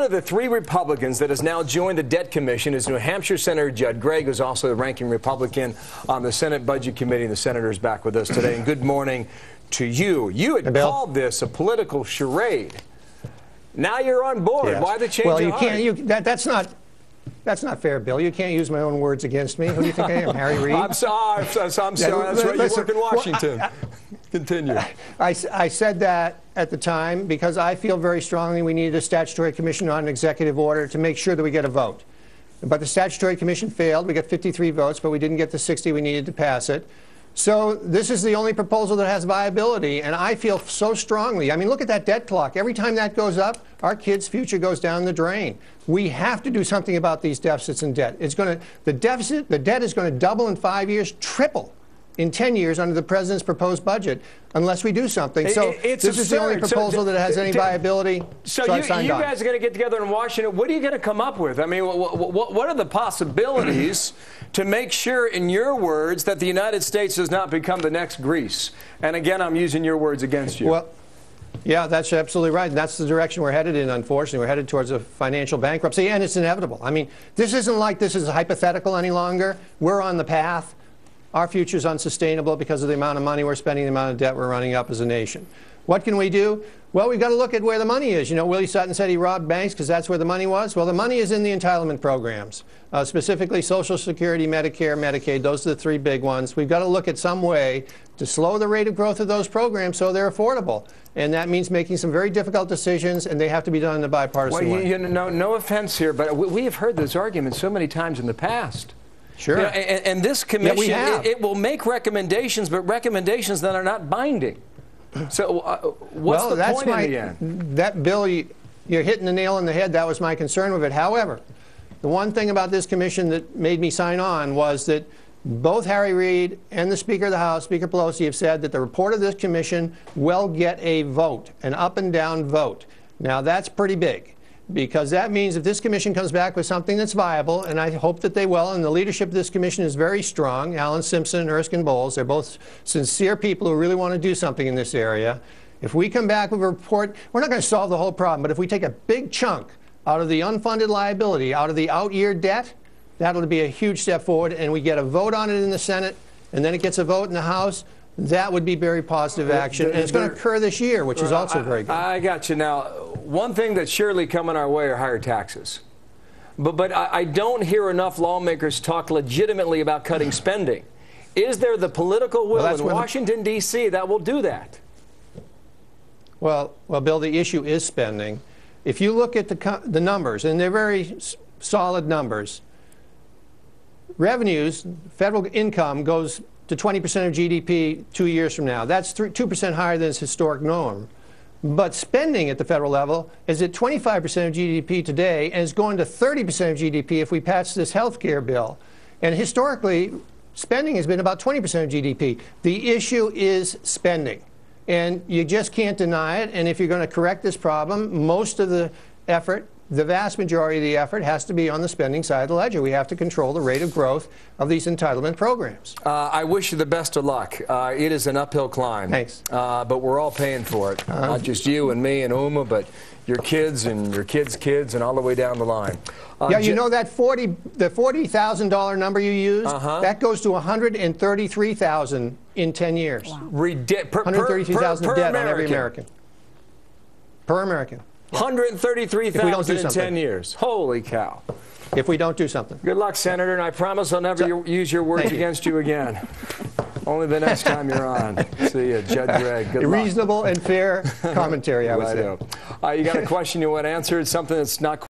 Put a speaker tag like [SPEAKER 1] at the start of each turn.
[SPEAKER 1] One of the three Republicans that has now joined the Debt Commission is New Hampshire Senator Judd Gregg, who's also the ranking Republican on the Senate Budget Committee. The senator is back with us today. And good morning to you. You had called this a political charade. Now you're on board. Yes. Why the change?
[SPEAKER 2] Well, you can't. That's not fair, Bill. You can't use my own words against me. Who do you think I am, Harry Reid?
[SPEAKER 1] I'm sorry. That's right. You work in Washington. Continue.
[SPEAKER 2] I said that at the time because I feel very strongly we needed a statutory commission on an executive order to make sure that we get a vote. But the statutory commission failed. We got 53 votes, but we didn't get the 60 we needed to pass it. So this is the only proposal that has viability, and I feel so strongly. I mean, look at that debt clock. Every time that goes up, our kids' future goes down the drain. We have to do something about these deficits and debt. The debt is going to double in 5 years, triple in 10 years under the president's proposed budget, unless we do something. So this is the only proposal that has any viability.
[SPEAKER 1] So you guys are going to get together in Washington. What are you going to come up with? I mean, what are the possibilities to make sure, in your words, that the United States does not become the next Greece? And again, I'm using your words against you.
[SPEAKER 2] Well, yeah, that's absolutely right. And that's the direction we're headed in, unfortunately. We're headed towards a financial bankruptcy, and it's inevitable. I mean, this isn't like this is hypothetical any longer. We're on the path. Our future is unsustainable because of the amount of money we're spending, the amount of debt we're running up as a nation. What can we do? Well, we've got to look at where the money is. You know, Willie Sutton said he robbed banks because that's where the money was. Well, the money is in the entitlement programs, specifically Social Security, Medicare, Medicaid. Those are the three big ones. We've got to look at some way to slow the rate of growth of those programs so they're affordable. And that means making some very difficult decisions, and they have to be done in a bipartisan way. Well,
[SPEAKER 1] no offense here, but we have heard this argument so many times in the past.
[SPEAKER 2] Sure.
[SPEAKER 1] You know, and this commission, it will make recommendations, but recommendations that are not binding. So what's the point in the end?
[SPEAKER 2] That bill, you're hitting the nail on the head. That was my concern with it. However, the one thing about this commission that made me sign on was that both Harry Reid and the Speaker of the House, Speaker Pelosi, have said that the report of this commission will get a vote, an up and down vote. Now, that's pretty big, because that means if this commission comes back with something that's viable, and I hope that they will, and the leadership of this commission is very strong, Alan Simpson and Erskine Bowles, they're both sincere people who really want to do something in this area. If we come back with a report, we're not going to solve the whole problem, but if we take a big chunk out of the unfunded liability, out of the out-year debt, that'll be a huge step forward, and we get a vote on it in the Senate, and then it gets a vote in the House. That would be very positive action, and it's going to occur this year, which is also very good.
[SPEAKER 1] I got you. Now, one thing that's surely coming our way are higher taxes. But I don't hear enough lawmakers talk legitimately about cutting spending. Is there the political will in Washington, D.C. that will do that?
[SPEAKER 2] Well, Bill, the issue is spending. If you look at the numbers, and they're very solid numbers, revenues, federal income goes to 20% of GDP 2 years from now. That's 2% higher than its historic norm. But spending at the federal level is at 25% of GDP today, and it's going to 30% of GDP if we pass this health care bill. And historically, spending has been about 20% of GDP. The issue is spending. And you just can't deny it. And if you're going to correct this problem, most of the effort, the vast majority of the effort, has to be on the spending side of the ledger. We have to control the rate of growth of these entitlement programs.
[SPEAKER 1] I wish you the best of luck. It is an uphill climb.
[SPEAKER 2] Thanks.
[SPEAKER 1] But we're all paying for it. Not just you and me and Uma, but your kids and your kids' kids and all the way down the line.
[SPEAKER 2] Yeah, you know that the $40,000 number you used, that goes to $133,000 in 10 years.
[SPEAKER 1] Wow.
[SPEAKER 2] $133,000 of debt on every American. Per American.
[SPEAKER 1] $133,000 in 10 years. Holy cow.
[SPEAKER 2] If we don't do something.
[SPEAKER 1] Good luck, Senator, and I promise I'll never use your words against you again. Only the next time you're on. See you, Judd Gregg. Good luck.
[SPEAKER 2] Reasonable and fair commentary, I would say.
[SPEAKER 1] You got a question you want answered, something that's not